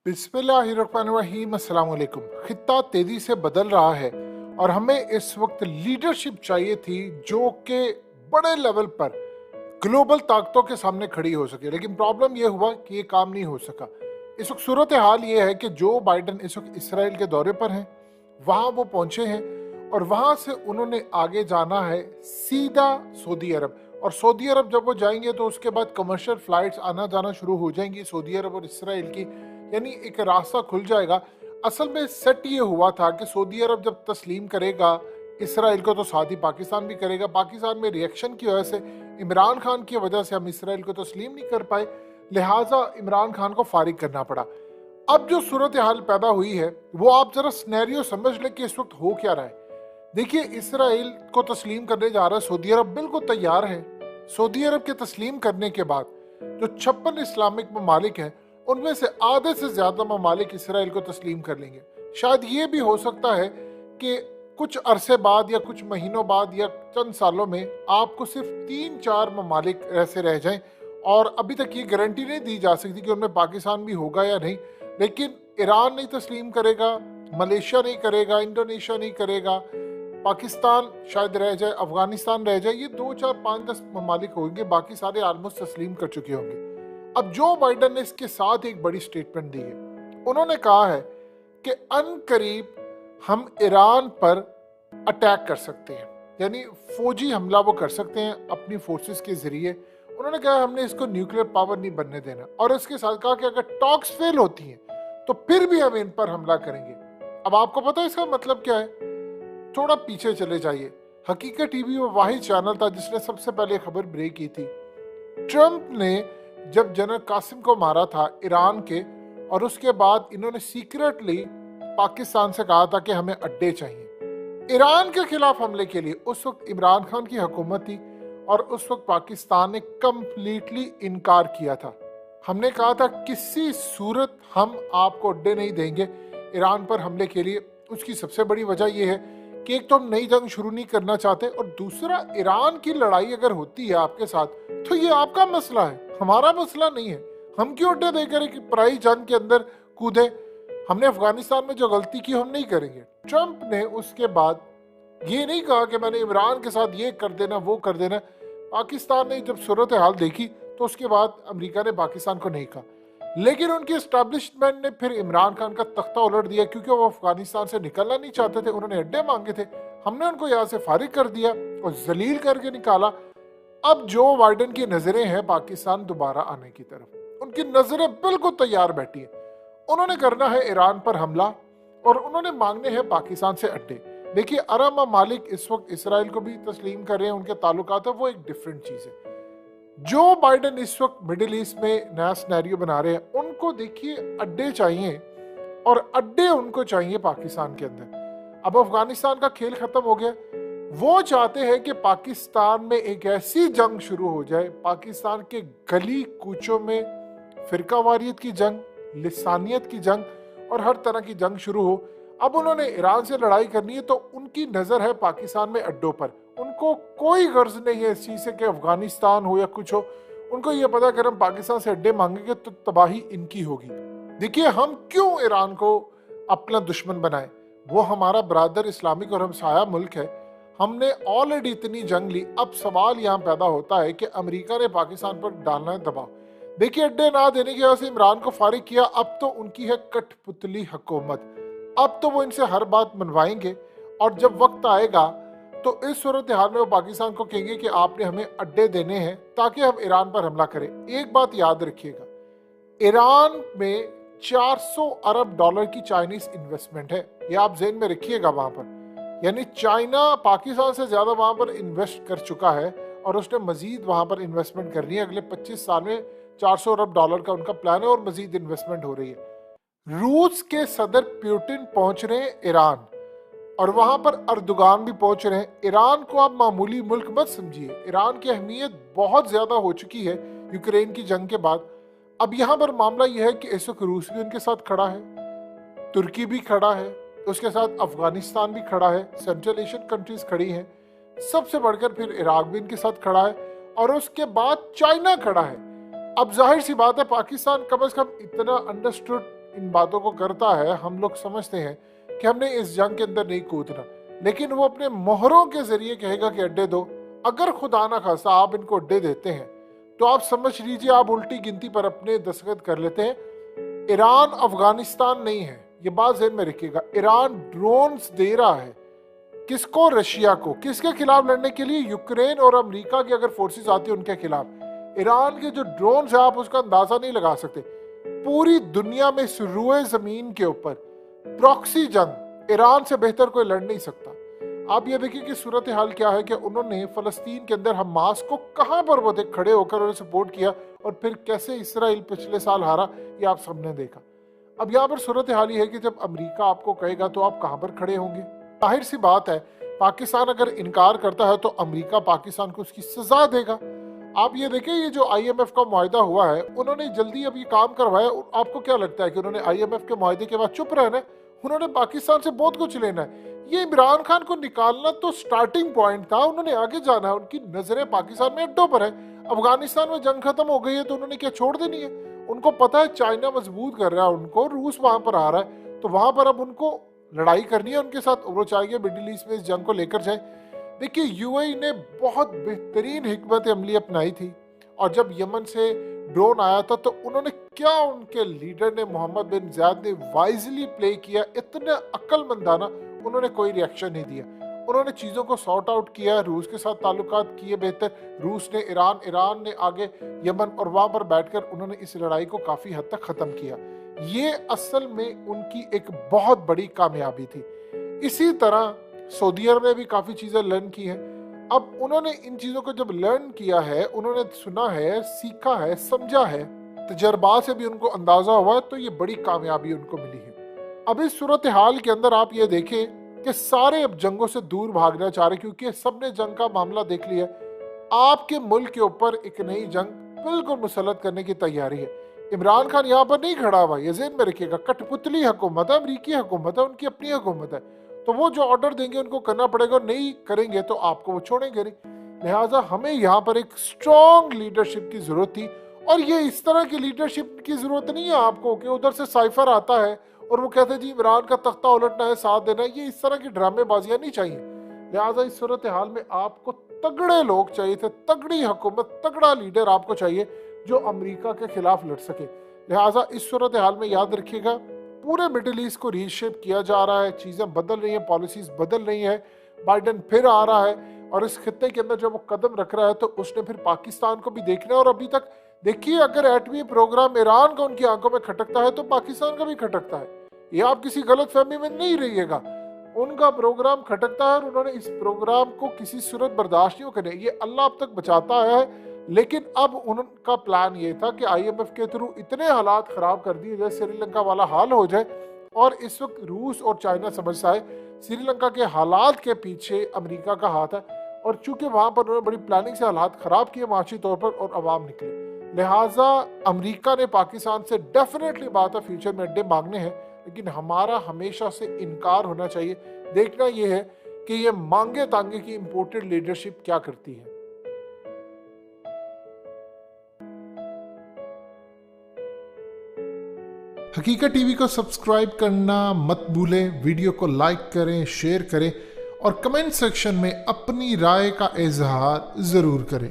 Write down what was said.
बिस्मिल्लाहिर्रहमानिर्रहीम। अस्सलाम वालेकुम। खित्ता तेजी से बदल रहा है और हमें इस वक्त लीडरशिप चाहिए थी जो कि बड़े लेवल पर ग्लोबल ताकतों के सामने खड़ी हो सके, लेकिन प्रॉब्लम यह हुआ कि ये काम नहीं हो सका। इस वक्त सूरत हाल ये है कि जो बाइडन इस वक्त इसराइल के दौरे पर हैं, वहाँ वो पहुँचे हैं और वहाँ से उन्होंने आगे जाना है सीधा सऊदी अरब। और सऊदी अरब जब वो जाएंगे तो उसके बाद कमर्शियल फ्लाइट्स आना जाना शुरू हो जाएंगी सऊदी अरब और इसराइल की, यानी एक रास्ता खुल जाएगा। असल में सेट ये हुआ था कि सऊदी अरब जब तस्लीम करेगा इसराइल को तो साथ ही पाकिस्तान भी करेगा। पाकिस्तान में रिएक्शन की वजह से, इमरान खान की वजह से हम इसराइल को तस्लीम नहीं कर पाए, लिहाजा इमरान खान को फारिग करना पड़ा। अब जो सूरत हाल पैदा हुई है वो आप जरा स्नैरियो समझ ले कि इस वक्त हो क्या रहा है। देखिए, इसराइल को तस्लीम करने जा रहा है सऊदी अरब, बिल्कुल तैयार है। सऊदी अरब के तस्लीम करने के बाद जो 56 इस्लामिक ममालिक हैं उनमें से आधे से ज्यादा ममालिक इसराइल को तस्लीम कर लेंगे। शायद ये भी हो सकता है कि कुछ अरसे बाद या कुछ महीनों बाद या चंद सालों में आपको सिर्फ 3-4 ममालिक ऐसे रह जाएं, और अभी तक ये गारंटी नहीं दी जा सकती कि उनमें पाकिस्तान भी होगा या नहीं। लेकिन ईरान नहीं तस्लीम करेगा, मलेशिया नहीं करेगा, इंडोनेशिया नहीं करेगा, पाकिस्तान शायद रह जाए, अफगानिस्तान रह जाए, ये 2-4-5-10 ममालिक होंगे, बाकी सारे ऑलमोस्ट तस्लीम कर चुके होंगे। अब जो बाइडन ने इसके साथ एक बड़ी स्टेटमेंट दी है। उन्होंने कहा है कि अनकरीब हम ईरान पर अटैक कर सकते हैं, यानी फौजी हमला वो कर सकते हैं अपनी फोर्सेस के जरिए। उन्होंने कहा हमने इसको न्यूक्लियर पावर नहीं बनने देना, और इसके साथ कहा कि अगर टॉक्स फेल होती हैं तो फिर भी हम इन पर हमला करेंगे। अब आपको पता है इसका मतलब क्या है? थोड़ा पीछे चले जाइए। हकीकत टीवी वो वाहिद चैनल था जिसने सबसे पहले खबर ब्रेक की थी। ट्रंप ने जब जनरल कासिम को मारा था ईरान के, और उसके बाद इन्होंने सीक्रेटली पाकिस्तान से कहा था कि हमें अड्डे चाहिए ईरान के खिलाफ हमले के लिए। उस वक्त इमरान खान की हुकूमत थी और उस वक्त पाकिस्तान ने कंप्लीटली इनकार किया था। हमने कहा था किसी सूरत हम आपको अड्डे नहीं देंगे ईरान पर हमले के लिए। उसकी सबसे बड़ी वजह यह है कि एक तो हम नई जंग शुरू नहीं करना चाहते, और दूसरा ईरान की लड़ाई अगर होती है आपके साथ तो ये आपका मसला है, हमारा मसला नहीं है। हम क्यों अड्डे देकर एक पराई जंग के अंदर कूदे? हमने अफगानिस्तान में जो गलती की हम नहीं करेंगे। ट्रंप ने उसके बाद ये नहीं कहा कि मैंने इमरान के साथ ये कर देना वो कर देना। पाकिस्तान ने जब सूरत हाल देखी तो उसके बाद अमेरिका ने पाकिस्तान को नहीं कहा, लेकिन उनकी एस्टैब्लिशमेंट ने फिर इमरान खान का तख्ता उलट दिया, क्योंकि वो अफगानिस्तान से निकलना नहीं चाहते थे, उन्होंने अड्डे मांगे थे। हमने उनको यहाँ से फारिग कर दिया और जलील करके निकाला। अब जो बाइडन की नजरें हैं पाकिस्तान दोबारा आने की तरफ, उनकी नजरें बिल्कुल तैयार बैठी है। उन्होंने करना है ईरान पर हमला और उन्होंने मांगने हैं पाकिस्तान से अड्डे। देखिए, अरब ममालिक इस वक्त इसराइल को भी तस्लीम कर रहे हैं, उनके ताल्लुकात है, वो एक डिफरेंट चीज है। जो बाइडन इस वक्त मिडिल ईस्ट में नया सिनेरियो बना रहे हैं, उनको देखिए अड्डे चाहिए, और अड्डे उनको चाहिए पाकिस्तान के अंदर। अब अफगानिस्तान का खेल खत्म हो गया, वो चाहते हैं कि पाकिस्तान में एक ऐसी जंग शुरू हो जाए, पाकिस्तान के गली कूचों में फिरकावारियत की जंग, लिसानियत की जंग और हर तरह की जंग शुरू हो। अब उन्होंने ईरान से लड़ाई करनी है तो उनकी नजर है पाकिस्तान में अड्डों पर। उनको कोई गर्ज नहीं है इस चीज से कि अफगानिस्तान हो या कुछ हो। उनको ये पता कि हम पाकिस्तान से अड्डे मांगेंगे तो तबाही इनकी होगी। देखिए, हम क्यों ईरान को अपना दुश्मन बनाए? वो हमारा ब्रादर इस्लामिक और हमसाया मुल्क है। हमने ऑलरेडी इतनी जंग ली। अब सवाल यहाँ पैदा होता है कि अमेरिका ने पाकिस्तान पर डालना है दबाव। देखिए, अड्डे ना देने की वजह से इमरान को फारिग किया, अब तो उनकी है कठपुतली हुकूमत। अब तो वो इनसे हर बात मनवाएंगे, और जब वक्त आएगा तो इस सूरत हाल में वो पाकिस्तान को कहेंगे कि आपने हमें अड्डे देने हैं ताकि हम ईरान पर हमला करें। एक बात याद रखिएगा, ईरान में 400 अरब डॉलर की चाइनीज इन्वेस्टमेंट है, ये आप जेहन में रखिएगा। वहां पर यानी चाइना पाकिस्तान से ज्यादा वहां पर इन्वेस्ट कर चुका है, और उसने मजीद वहां पर इन्वेस्टमेंट करनी है। अगले 25 साल में 400 अरब डॉलर का उनका प्लान है, और मजीद इन्वेस्टमेंट हो रही है। रूस के सदर पुतिन पहुंच रहे हैं ईरान, और वहां पर अर्दोगान भी पहुंच रहे हैं। ईरान को आप मामूली मुल्क मत समझिए, ईरान की अहमियत बहुत ज्यादा हो चुकी है यूक्रेन की जंग के बाद। अब यहाँ पर मामला यह है कि इस वक्त रूस भी उनके साथ खड़ा है, तुर्की भी खड़ा है, उसके साथ अफगानिस्तान भी खड़ा है, सेंट्रल एशियन कंट्रीज खड़ी हैं, सबसे बढ़कर फिर इराक भी इनके साथ खड़ा है, और उसके बाद चाइना खड़ा है। अब जाहिर सी बात है पाकिस्तान कम से कम इतना अंडरस्टूड इन बातों को करता है, हम लोग समझते हैं कि हमने इस जंग के अंदर नहीं कूदना, लेकिन वो अपने मोहरों के जरिए कहेगा कि अड्डे दो। अगर खुदा ना खासा आप इनको अड्डे देते हैं तो आप समझ लीजिए आप उल्टी गिनती पर अपने दस्तखत कर लेते हैं। ईरान अफगानिस्तान नहीं है, ये बात ज़हन में रखिएगा। ईरान ड्रोन्स दे रहा है किसको? रशिया को। किसके खिलाफ लड़ने के लिए? यूक्रेन और अमेरिका की अगर फोर्सेस आती है उनके खिलाफ। ईरान के जो ड्रोन्स है आप उसका अंदाजा नहीं लगा सकते। पूरी दुनिया में सुरुए जमीन के ऊपर प्रॉक्सी जंग ईरान से बेहतर कोई लड़ नहीं सकता। आप ये देखिए कि सूरत हाल क्या है कि उन्होंने फलस्तीन के अंदर हमास को कहां पर वो खड़े होकर उन्होंने सपोर्ट किया और फिर कैसे इसराइल पिछले साल हारा, ये आप सबने देखा। अब यहाँ पर सूरत हाल ये है कि जब अमेरिका आपको कहेगा तो आप कहां पर खड़े होंगे? जाहिर सी बात है, पाकिस्तान अगर इनकार करता है तो अमेरिका पाकिस्तान को उसकी सजा देगा। आप ये देखें, ये जो IMF का मुआहदा हुआ है, उन्होंने जल्दी अब ये काम करवाया। आपको क्या लगता है कि उन्होंने IMF के मुआहदे के बाद चुप रहना है? उन्होंने पाकिस्तान से बहुत कुछ लेना है। ये इमरान खान को निकालना तो स्टार्टिंग पॉइंट था, उन्होंने आगे जाना है। उनकी नजरें पाकिस्तान में अड्डों पर है। अफगानिस्तान में जंग खत्म हो गई है तो उन्होंने क्या छोड़ देनी है? उनको पता है चाइना मजबूत कर रहा है उनको, रूस वहां पर आ रहा है, तो वहां पर अब उनको लड़ाई करनी है उनके साथ। वो चाहिए मिडिल ईस्ट में इस जंग को लेकर जाए। देखिए, UAE ने बहुत बेहतरीन हिकमत अमली अपनाई थी, और जब यमन से ड्रोन आया था तो उन्होंने क्या, उनके लीडर ने मोहम्मद बिन ज़ायद ने वाइजली प्ले किया। इतने अक्लमंदाना उन्होंने कोई रिएक्शन नहीं दिया। उन्होंने चीज़ों को सॉर्ट आउट किया, रूस के साथ ताल्लुकात किए बेहतर, रूस ने ईरान ने आगे यमन, और वहाँ पर बैठकर उन्होंने इस लड़ाई को काफ़ी हद तक ख़त्म किया। ये असल में उनकी एक बहुत बड़ी कामयाबी थी। इसी तरह सऊदी अरब ने भी काफ़ी चीज़ें लर्न की हैं। अब उन्होंने इन चीज़ों को जब लर्न किया है, उन्होंने सुना है, सीखा है, समझा है, तजर्बा से भी उनको अंदाज़ा हुआ है, तो ये बड़ी कामयाबी उनको मिली है। अब इस सूरत हाल के अंदर आप ये देखें कि सारे अब जंगों से दूर भागना चाह रहे, क्योंकि सबने जंग का मामला देख लिया। आपके मुल्क के ऊपर एक नई जंग बिल्कुल मुसल्लत करने की तैयारी है। इमरान खान यहाँ पर नहीं खड़ा हुआ, ये ज़हन में रखिएगा। कठपुतली हुकूमत है, अमरीकी हुकूमत है, उनकी अपनी हुकूमत है, तो वो जो ऑर्डर देंगे उनको करना पड़ेगा। नहीं करेंगे तो आपको वो छोड़ेंगे नहीं। लिहाजा हमें यहाँ पर एक स्ट्रॉन्ग लीडरशिप की जरूरत थी, और ये इस तरह की लीडरशिप की जरूरत नहीं है आपको कि उधर से साइफर आता है और वो कहते हैं जी इमरान का तख्ता उलटना है, साथ देना है। ये इस तरह की ड्रामेबाजियां नहीं चाहिए। लिहाजा इस सूरत हाल में आपको तगड़े लोग चाहिए थे, तगड़ी हुकूमत, तगड़ा लीडर आपको चाहिए जो अमेरिका के खिलाफ लड़ सके। लिहाजा इस सूरत हाल में याद रखिएगा, पूरे मिडिल ईस्ट को रीशेप किया जा रहा है, चीज़ें बदल रही हैं, पॉलिसीज बदल रही हैं। बाइडन फिर आ रहा है, और इस खित्ते के अंदर जब वो कदम रख रहा है तो उसने फिर पाकिस्तान को भी देखना है। और अभी तक देखिए, अगर एटमी प्रोग्राम ईरान का उनकी आंखों में खटकता है तो पाकिस्तान का भी खटकता है। ये आप किसी गलत फहमी में नहीं रहिएगा। उनका प्रोग्राम खटकता है और उन्होंने इस प्रोग्राम को किसी सूरत बर्दाश्त नहीं करे। ये अल्लाह अब तक बचाता है, लेकिन अब उनका प्लान ये था कि IMF के थ्रू इतने हालात ख़राब कर दिए जाए, श्रीलंका वाला हाल हो जाए। और इस वक्त रूस और चाइना समझता है श्रीलंका के हालात के पीछे अमेरिका का हाथ है, और चूंकि वहाँ पर उन्होंने बड़ी प्लानिंग से हालात ख़राब किए माशी तौर पर, और अवाम निकले। लिहाजा अमेरिका ने पाकिस्तान से डेफिनेटली बात है फ्यूचर में अड्डे मांगने हैं, लेकिन हमारा हमेशा से इनकार होना चाहिए। देखना यह है कि ये मांगे तांगे की इंपोर्टेड लीडरशिप क्या करती है। हकीकत टीवी को सब्सक्राइब करना मत भूलें, वीडियो को लाइक करें, शेयर करें, और कमेंट सेक्शन में अपनी राय का इजहार जरूर करें।